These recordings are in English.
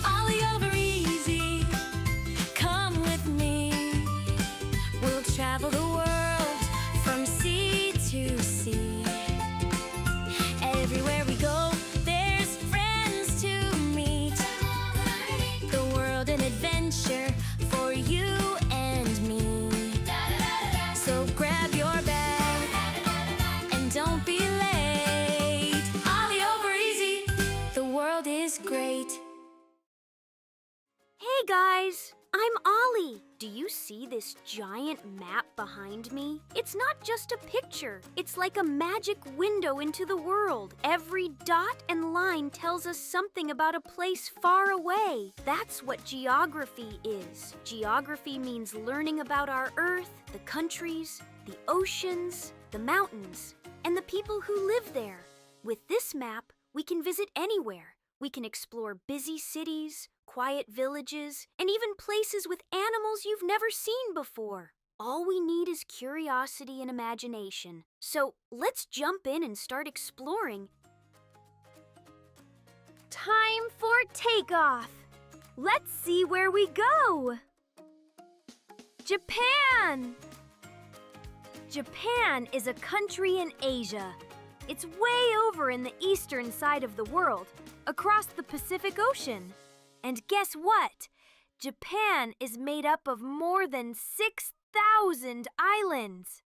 Ollie over easy, come with me. We'll travel the world from sea to sea. Everywhere we go, there's friends to meet. The world an adventure for you and me. So grab your bag and don't be late. Ollie over easy, the world is great. Hey guys, I'm Ollie. Do you see this giant map behind me? It's not just a picture. It's like a magic window into the world. Every dot and line tells us something about a place far away. That's what geography is. Geography means learning about our Earth, the countries, the oceans, the mountains, and the people who live there. With this map, we can visit anywhere. We can explore busy cities, quiet villages, and even places with animals you've never seen before. All we need is curiosity and imagination. So let's jump in and start exploring. Time for takeoff! Let's see where we go! Japan! Japan is a country in Asia. It's way over in the eastern side of the world, across the Pacific Ocean. And guess what? Japan is made up of more than 6,000 islands.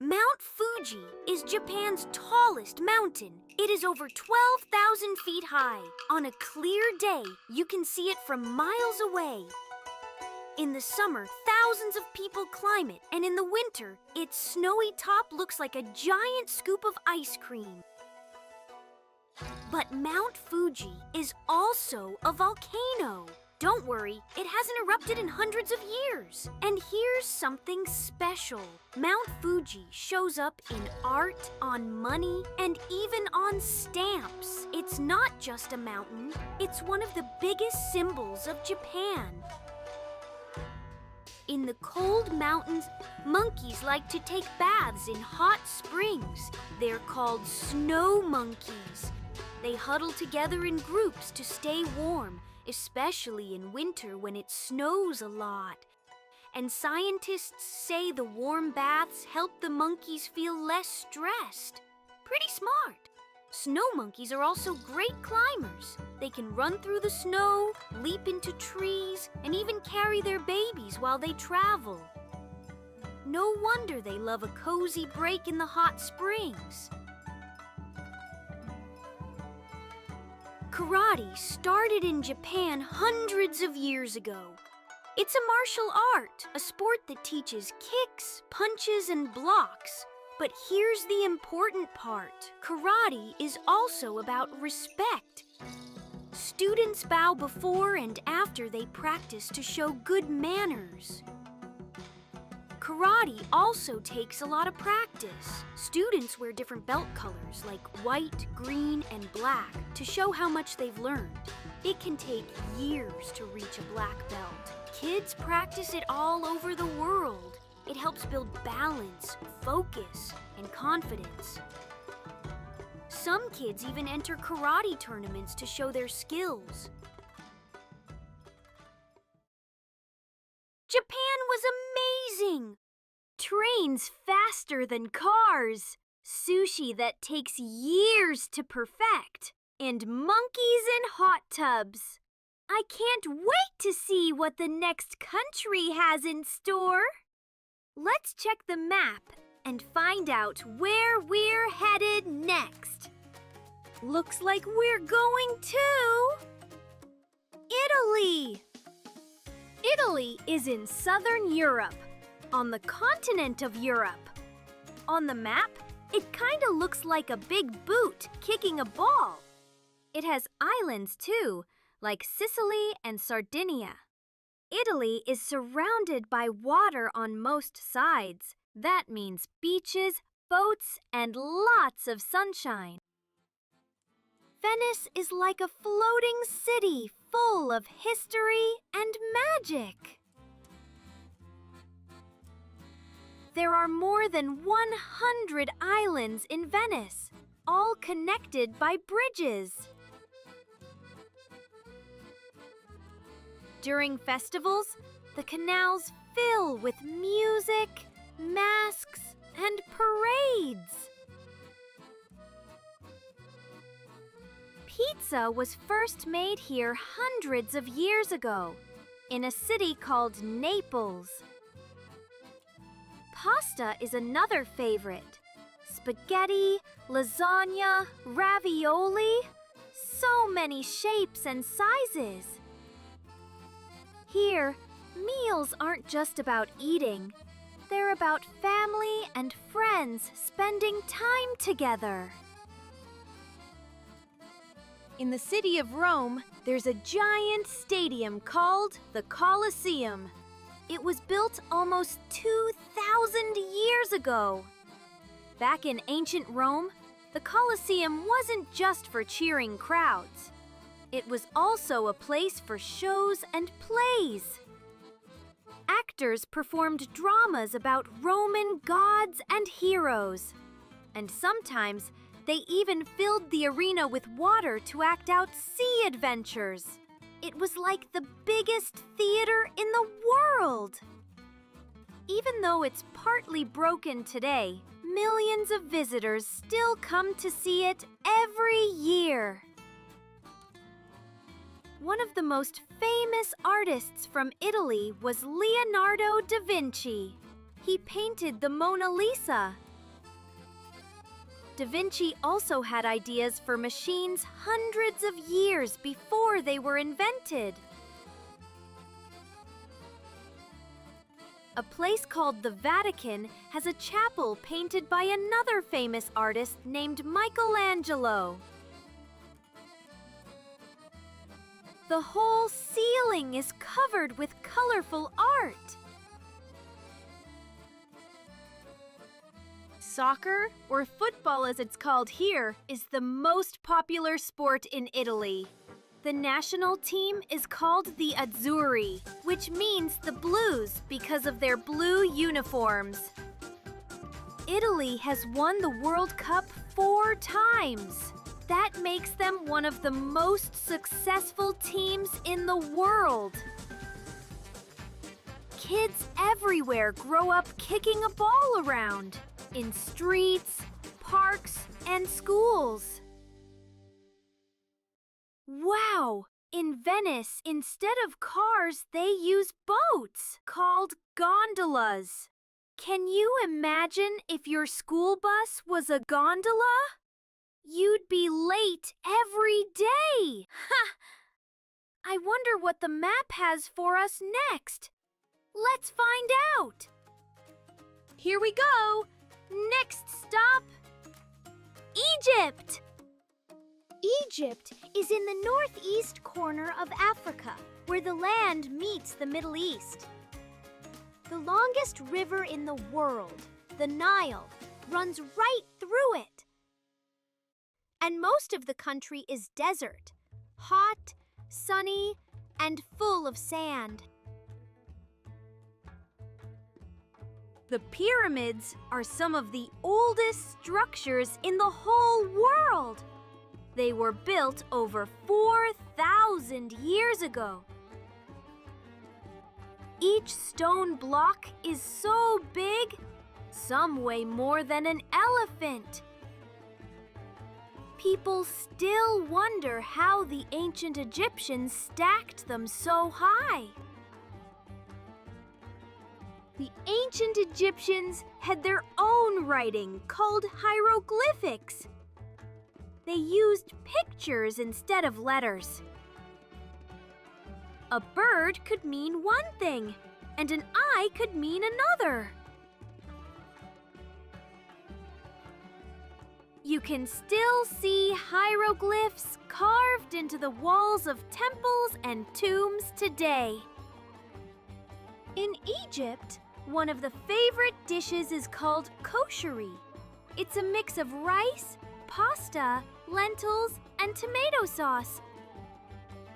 Mount Fuji is Japan's tallest mountain. It is over 12,000 feet high. On a clear day, you can see it from miles away. In the summer, thousands of people climb it, and in the winter, its snowy top looks like a giant scoop of ice cream. But Mount Fuji is also a volcano. Don't worry, it hasn't erupted in hundreds of years. And here's something special. Mount Fuji shows up in art, on money, and even on stamps. It's not just a mountain, it's one of the biggest symbols of Japan. In the cold mountains, monkeys like to take baths in hot springs. They're called snow monkeys. They huddle together in groups to stay warm, especially in winter when it snows a lot. And scientists say the warm baths help the monkeys feel less stressed. Pretty smart. Snow monkeys are also great climbers. They can run through the snow, leap into trees, and even carry their babies while they travel. No wonder they love a cozy break in the hot springs. Karate started in Japan hundreds of years ago. It's a martial art, a sport that teaches kicks, punches, and blocks. But here's the important part. Karate is also about respect. Students bow before and after they practice to show good manners. Karate also takes a lot of practice. Students wear different belt colors like white, green, and black to show how much they've learned. It can take years to reach a black belt. Kids practice it all over the world. It helps build balance, focus, and confidence. Some kids even enter karate tournaments to show their skills. Japan was amazing! Trains faster than cars, sushi that takes years to perfect, and monkeys in hot tubs. I can't wait to see what the next country has in store. Let's check the map and find out where we're headed next. Looks like we're going to Italy. Italy is in southern Europe, on the continent of Europe. On the map, it kinda looks like a big boot kicking a ball. It has islands too, like Sicily and Sardinia. Italy is surrounded by water on most sides. That means beaches, boats, and lots of sunshine. Venice is like a floating city full of history and magic. There are more than 100 islands in Venice, all connected by bridges. During festivals, the canals fill with music, masks, and parades. Pizza was first made here hundreds of years ago, in a city called Naples. Pasta is another favorite. Spaghetti, lasagna, ravioli, so many shapes and sizes. Here, meals aren't just about eating. They're about family and friends spending time together. In the city of Rome, there's a giant stadium called the Colosseum. It was built almost 2,000 years ago. Back in ancient Rome, the Colosseum wasn't just for cheering crowds. It was also a place for shows and plays. Actors performed dramas about Roman gods and heroes. And sometimes they even filled the arena with water to act out sea adventures. It was like the biggest theater in the world. Even though it's partly broken today, millions of visitors still come to see it every year. One of the most famous artists from Italy was Leonardo da Vinci. He painted the Mona Lisa. Da Vinci also had ideas for machines hundreds of years before they were invented. A place called the Vatican has a chapel painted by another famous artist named Michelangelo. The whole ceiling is covered with colorful art. Soccer, or football as it's called here, is the most popular sport in Italy. The national team is called the Azzurri, which means the Blues because of their blue uniforms. Italy has won the World Cup 4 times. That makes them one of the most successful teams in the world. Kids everywhere grow up kicking a ball around, in streets, parks, and schools. Wow! In Venice, instead of cars, they use boats called gondolas. Can you imagine if your school bus was a gondola? You'd be late every day! Ha! I wonder what the map has for us next. Let's find out! Here we go! Next stop, Egypt! Egypt is in the northeast corner of Africa, where the land meets the Middle East. The longest river in the world, the Nile, runs right through it. And most of the country is desert, hot, sunny, and full of sand. The pyramids are some of the oldest structures in the whole world. They were built over 4,000 years ago. Each stone block is so big, some weigh more than an elephant. People still wonder how the ancient Egyptians stacked them so high. The ancient Egyptians had their own writing called hieroglyphics. They used pictures instead of letters. A bird could mean one thing, and an eye could mean another. You can still see hieroglyphs carved into the walls of temples and tombs today. In Egypt, one of the favorite dishes is called kosheri. It's a mix of rice, pasta, lentils, and tomato sauce.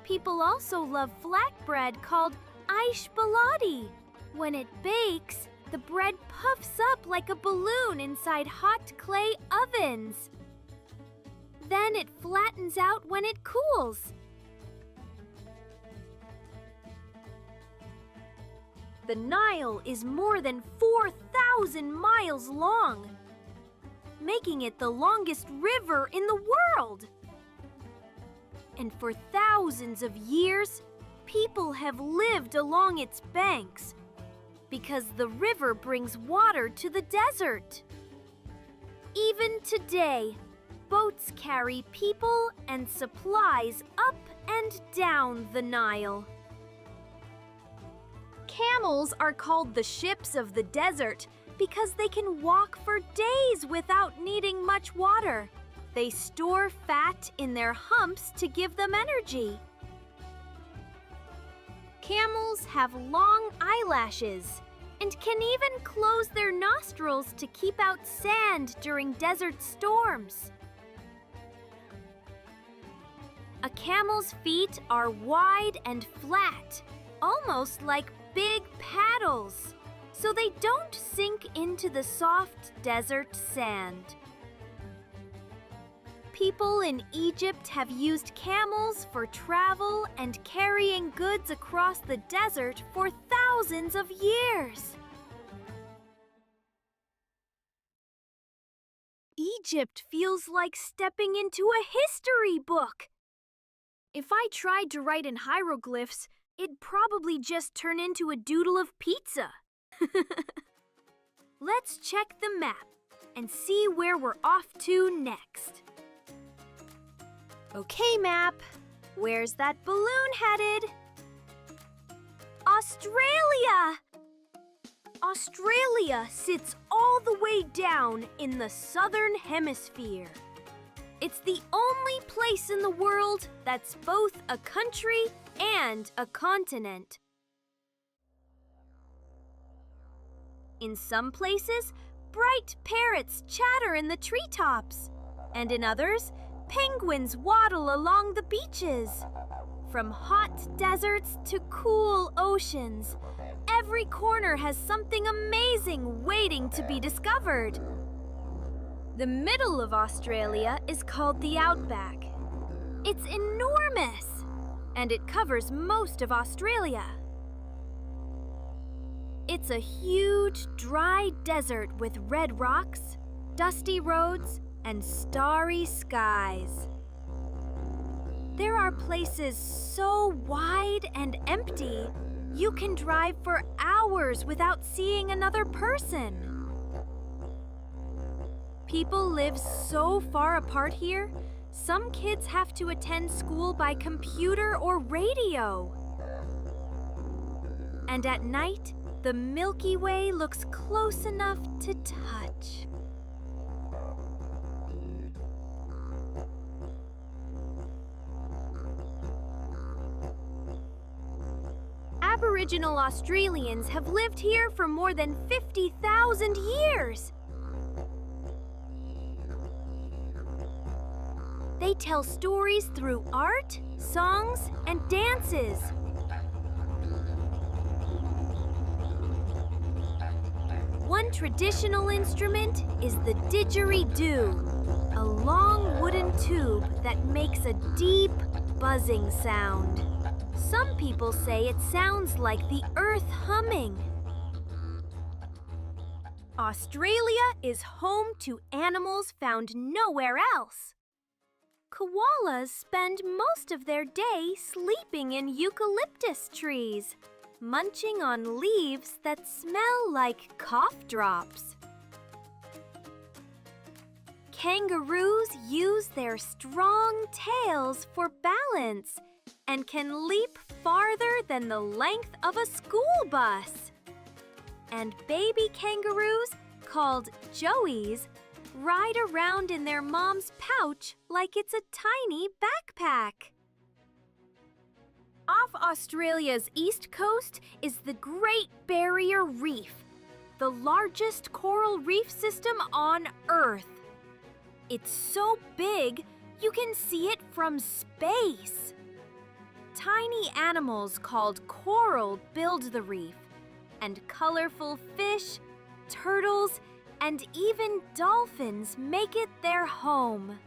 People also love flatbread called aish baladi. When it bakes, the bread puffs up like a balloon inside hot clay ovens. Then it flattens out when it cools. The Nile is more than 4,000 miles long, making it the longest river in the world. And for thousands of years, people have lived along its banks because the river brings water to the desert. Even today, boats carry people and supplies up and down the Nile. Camels are called the ships of the desert because they can walk for days without needing much water. They store fat in their humps to give them energy. Camels have long eyelashes and can even close their nostrils to keep out sand during desert storms. A camel's feet are wide and flat, almost like big paddles, so they don't sink into the soft desert sand. People in Egypt have used camels for travel and carrying goods across the desert for thousands of years. Egypt feels like stepping into a history book. If I tried to write in hieroglyphs, it'd probably just turn into a doodle of pizza. Let's check the map and see where we're off to next. Okay, map. Where's that balloon headed? Australia! Australia sits all the way down in the southern hemisphere. It's the only place in the world that's both a country and a continent. In some places, bright parrots chatter in the treetops, and in others, penguins waddle along the beaches. From hot deserts to cool oceans, every corner has something amazing waiting to be discovered. The middle of Australia is called the Outback. It's enormous, and it covers most of Australia. It's a huge, dry desert with red rocks, dusty roads, and starry skies. There are places so wide and empty, you can drive for hours without seeing another person. People live so far apart here, some kids have to attend school by computer or radio. And at night, the Milky Way looks close enough to touch. Aboriginal Australians have lived here for more than 50,000 years. They tell stories through art, songs, and dances. One traditional instrument is the didgeridoo, a long wooden tube that makes a deep, buzzing sound. Some people say it sounds like the earth humming. Australia is home to animals found nowhere else. Koalas spend most of their day sleeping in eucalyptus trees, munching on leaves that smell like cough drops. Kangaroos use their strong tails for balance and can leap farther than the length of a school bus. And baby kangaroos, called joeys, ride around in their mom's pouch like it's a tiny backpack. Off Australia's east coast is the Great Barrier Reef, the largest coral reef system on Earth. It's so big, you can see it from space. Tiny animals called coral build the reef, and colorful fish, turtles, and even dolphins make it their home.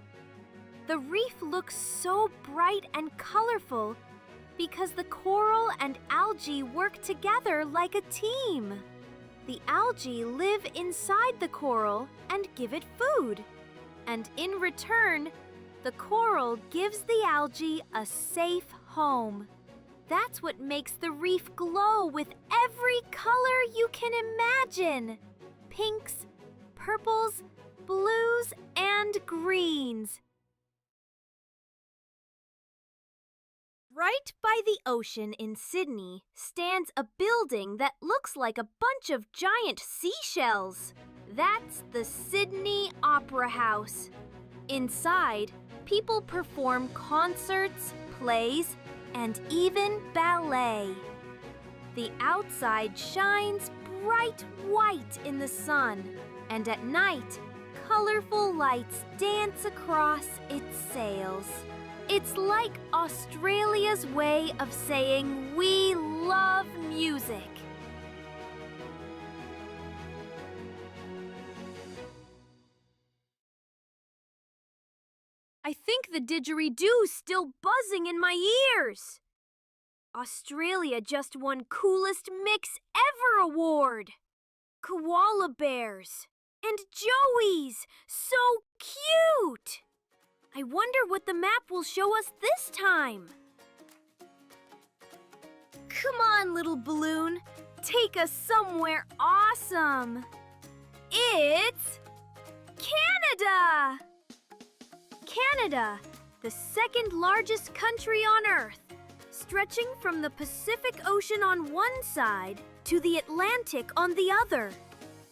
The reef looks so bright and colorful because the coral and algae work together like a team. The algae live inside the coral and give it food. And in return, the coral gives the algae a safe home. That's what makes the reef glow with every color you can imagine. Pinks, purples, blues, and greens. Right by the ocean in Sydney stands a building that looks like a bunch of giant seashells. That's the Sydney Opera House. Inside, people perform concerts, plays, and even ballet. The outside shines bright white in the sun, and at night, colorful lights dance across its sails. It's like Australia's way of saying we love music. I think the didgeridoo's still buzzing in my ears. Australia just won Coolest Mix Ever award. Koala bears and joeys, so cute! I wonder what the map will show us this time. Come on, little balloon. Take us somewhere awesome. It's Canada! Canada, the second largest country on Earth, stretching from the Pacific Ocean on one side to the Atlantic on the other.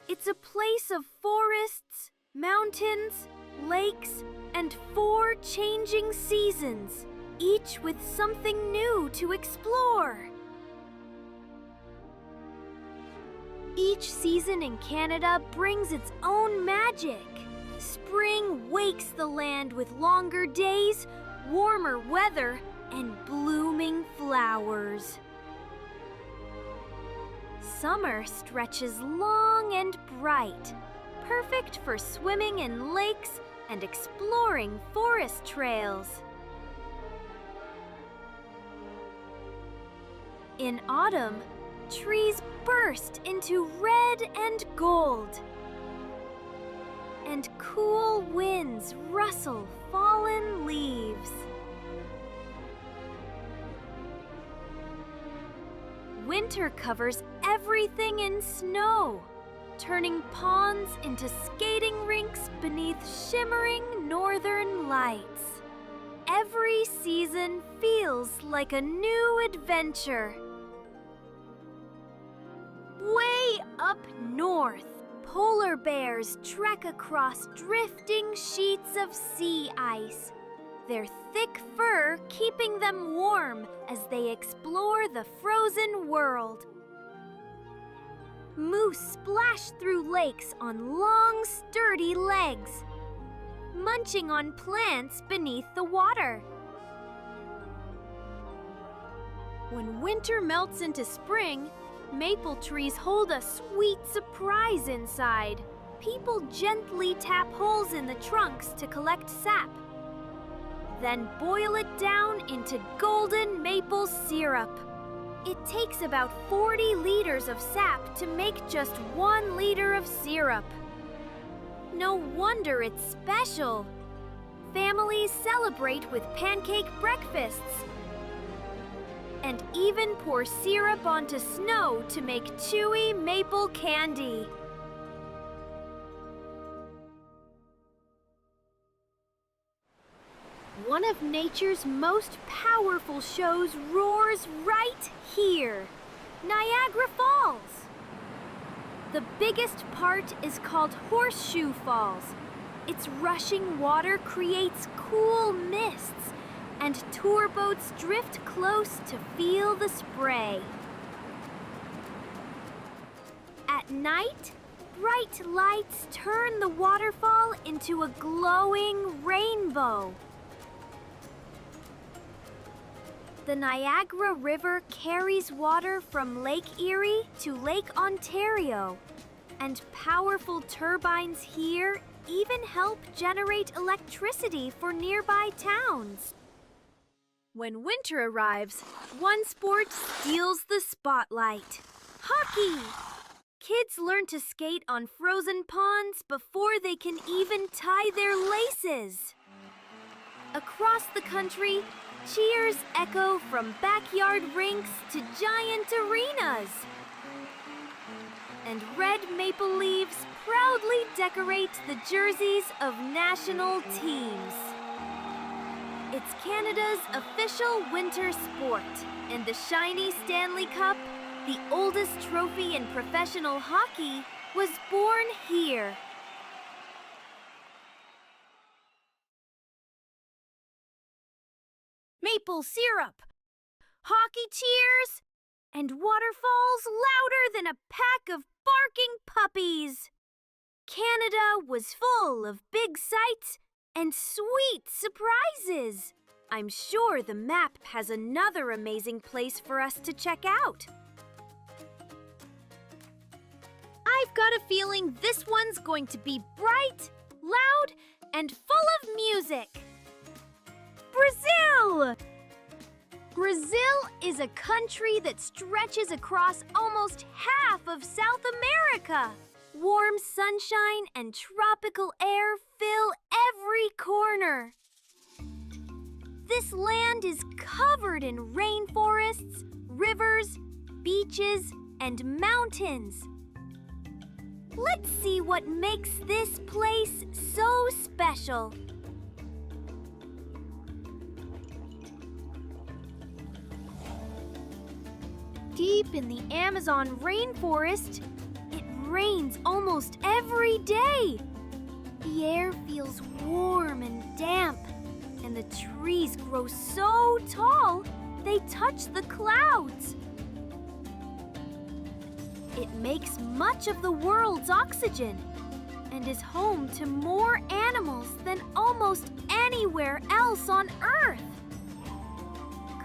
It's a place of forests, mountains, lakes, and 4 changing seasons, each with something new to explore. Each season in Canada brings its own magic. Spring wakes the land with longer days, warmer weather, and blooming flowers. Summer stretches long and bright, perfect for swimming in lakes and exploring forest trails. In autumn, trees burst into red and gold, and cool winds rustle fallen leaves. Winter covers everything in snow, turning ponds into skating rinks beneath shimmering northern lights. Every season feels like a new adventure. Way up north, polar bears trek across drifting sheets of sea ice, their thick fur keeping them warm as they explore the frozen world. Moose splash through lakes on long, sturdy legs, munching on plants beneath the water. When winter melts into spring, maple trees hold a sweet surprise inside. People gently tap holes in the trunks to collect sap, then boil it down into golden maple syrup. It takes about 40 liters of sap to make just 1 liter of syrup. No wonder it's special. Families celebrate with pancake breakfasts and even pour syrup onto snow to make chewy maple candy. One of nature's most powerful shows roars right here, Niagara Falls. The biggest part is called Horseshoe Falls. Its rushing water creates cool mists, and tour boats drift close to feel the spray. At night, bright lights turn the waterfall into a glowing rainbow. The Niagara River carries water from Lake Erie to Lake Ontario, and powerful turbines here even help generate electricity for nearby towns. When winter arrives, one sport steals the spotlight: hockey! Kids learn to skate on frozen ponds before they can even tie their laces. Across the country, cheers echo from backyard rinks to giant arenas. And red maple leaves proudly decorate the jerseys of national teams. It's Canada's official winter sport, and the shiny Stanley Cup, the oldest trophy in professional hockey, was born here. Maple syrup, hockey cheers, and waterfalls louder than a pack of barking puppies. Canada was full of big sights and sweet surprises. I'm sure the map has another amazing place for us to check out. I've got a feeling this one's going to be bright, loud, and full of music. Brazil! Brazil is a country that stretches across almost half of South America. Warm sunshine and tropical air fill every corner. This land is covered in rainforests, rivers, beaches, and mountains. Let's see what makes this place so special. Deep in the Amazon rainforest, it rains almost every day. The air feels warm and damp, and the trees grow so tall they touch the clouds. It makes much of the world's oxygen and is home to more animals than almost anywhere else on Earth.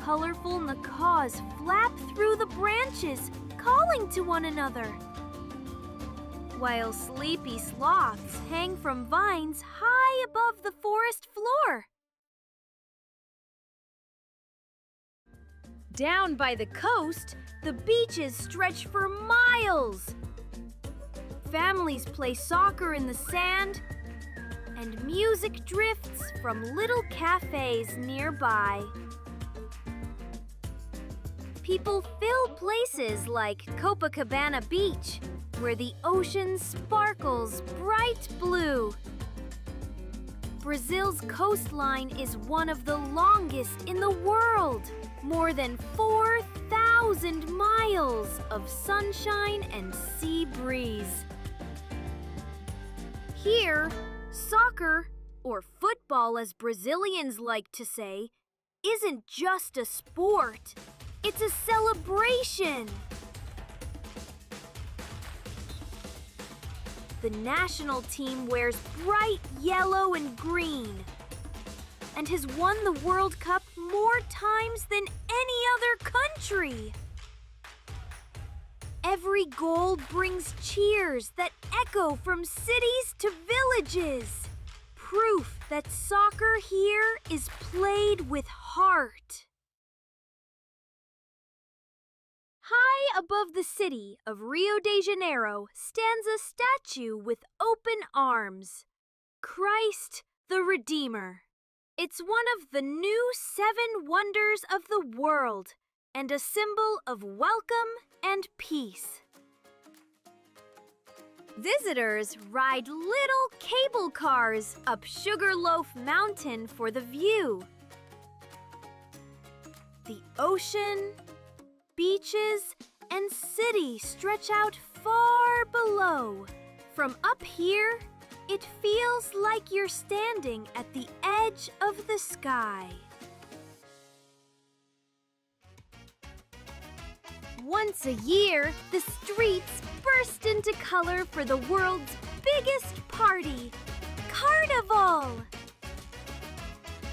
Colorful macaws flap through the branches, calling to one another, while sleepy sloths hang from vines high above the forest floor. Down by the coast, the beaches stretch for miles. Families play soccer in the sand, and music drifts from little cafes nearby. People fill places like Copacabana Beach, where the ocean sparkles bright blue. Brazil's coastline is one of the longest in the world. More than 4,000 miles of sunshine and sea breeze. Here, soccer Or football, as Brazilians like to say, isn't just a sport. It's a celebration. The national team wears bright yellow and green and has won the World Cup more times than any other country. Every goal brings cheers that echo from cities to villages. Proof that soccer here is played with heart. High above the city of Rio de Janeiro stands a statue with open arms. Christ the Redeemer. It's one of the new 7 wonders of the world and a symbol of welcome and peace. Visitors ride little cable cars up Sugarloaf Mountain for the view. The ocean, beaches, and city stretch out far below. From up here, it feels like you're standing at the edge of the sky. Once a year, the streets burst into color for the world's biggest party, Carnival!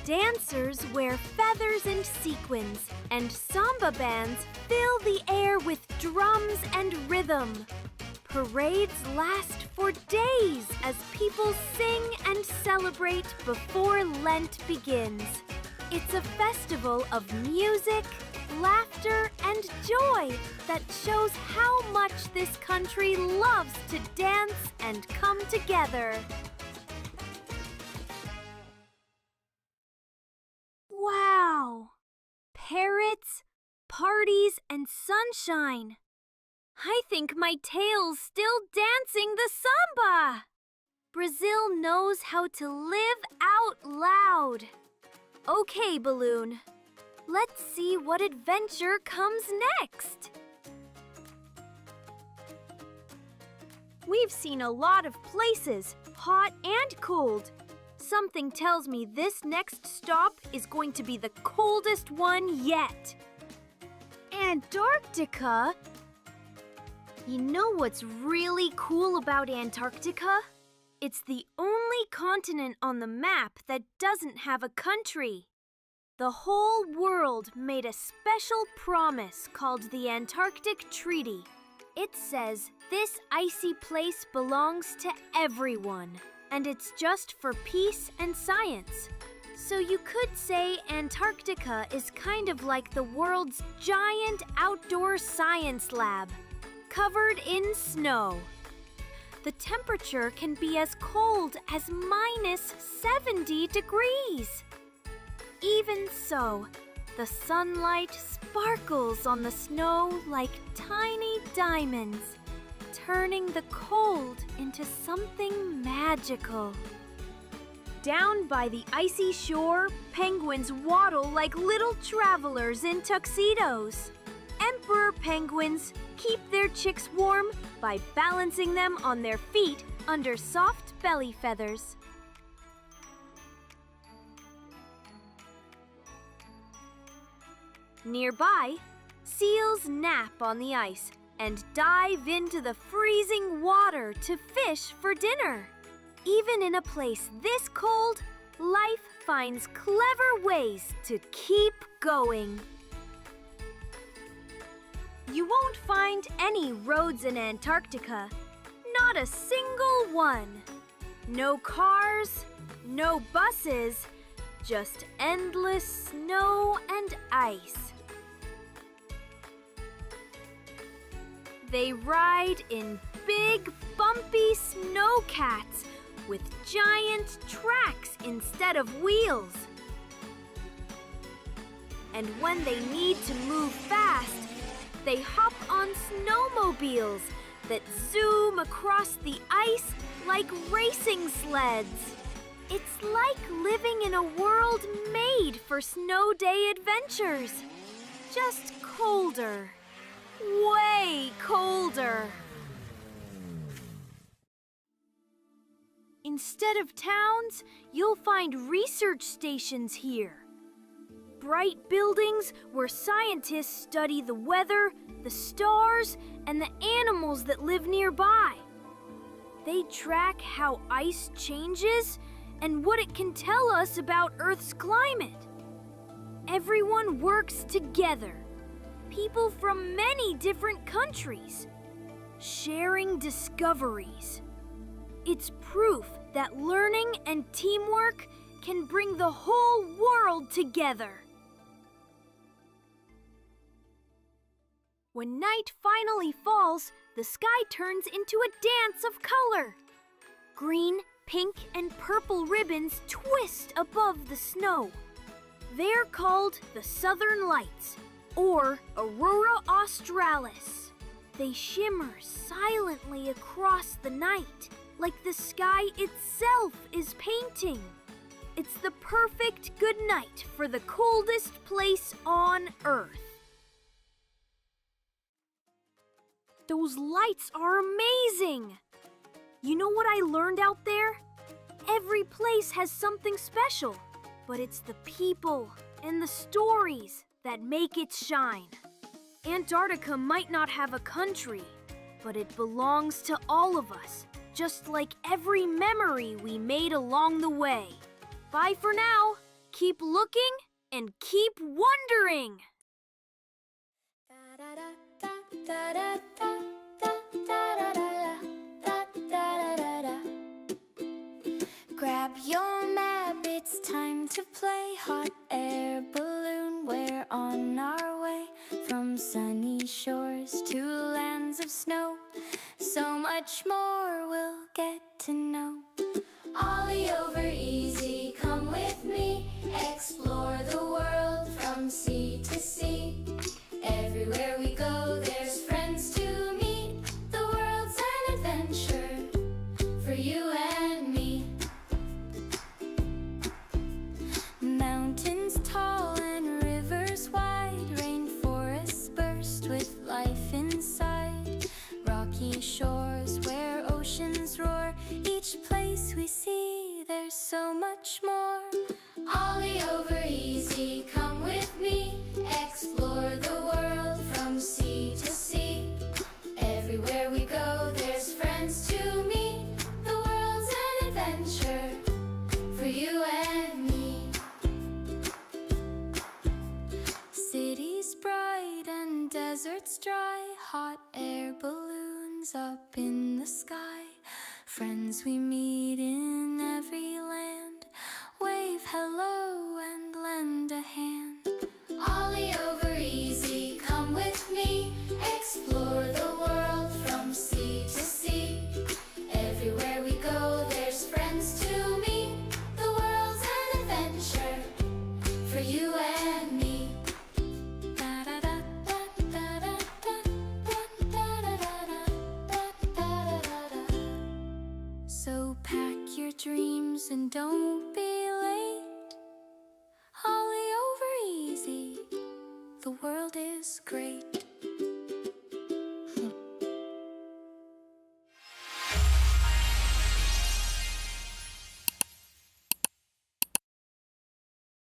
Dancers wear feathers and sequins, and samba bands fill the air with drums and rhythm. Parades last for days as people sing and celebrate before Lent begins. It's a festival of music, laughter, and joy that shows how much this country loves to dance and come together. Wow! Parrots, parties, and sunshine. I think my tail's still dancing the samba. Brazil knows how to live out loud. Okay, Balloon. Let's see what adventure comes next. We've seen a lot of places, hot and cold. Something tells me this next stop is going to be the coldest one yet. Antarctica? You know what's really cool about Antarctica? It's the only continent on the map that doesn't have a country. The whole world made a special promise called the Antarctic Treaty. It says this icy place belongs to everyone, and it's just for peace and science. So you could say Antarctica is kind of like the world's giant outdoor science lab, covered in snow. The temperature can be as cold as -70 degrees. Even so, the sunlight sparkles on the snow like tiny diamonds, turning the cold into something magical. Down by the icy shore, penguins waddle like little travelers in tuxedos. Emperor penguins keep their chicks warm by balancing them on their feet under soft belly feathers. Nearby, seals nap on the ice and dive into the freezing water to fish for dinner. Even in a place this cold, life finds clever ways to keep going. You won't find any roads in Antarctica. Not a single one. No cars, no buses, just endless snow and ice. They ride in big, bumpy snowcats with giant tracks instead of wheels. And when they need to move fast, they hop on snowmobiles that zoom across the ice like racing sleds. It's like living in a world made for snow day adventures. Just colder. Way colder. In Instead of towns, you'll find research stations here. Bright buildings where scientists study the weather, the stars, and the animals that live nearby. They track how ice changes and what it can tell us about Earth's climate. Everyone works together. People from many different countries, sharing discoveries. It's proof that learning and teamwork can bring the whole world together. When night finally falls, the sky turns into a dance of color. Green, pink, and purple ribbons twist above the snow. They're called the Southern Lights, or Aurora Australis. They shimmer silently across the night, like the sky itself is painting. It's the perfect good night for the coldest place on Earth. Those lights are amazing! You know what I learned out there? Every place has something special, but it's the people and the stories that make it shine. Antarctica might not have a country, but it belongs to all of us, just like every memory we made along the way. Bye for now. Keep looking and keep wondering. Grab your map, it's time to play hot air balloon. We're on our way from sunny shores to lands of snow. So much more we'll get to know. Ollie over easy, come with me. Explore the world from sea to sea. Everywhere we go, there's friends to meet. The world's an adventure for you and me. Mountains tall and rivers wide, rainforests burst with life inside. Rocky shores where oceans roar, each place we see, there's so much more. Ollie over easy, come with me. Explore the world from sea to sea. Everywhere we go, there's friends to meet. The world's an adventure for you and me. Cities bright and deserts dry, hot air balloons up in the sky. Friends we meet in every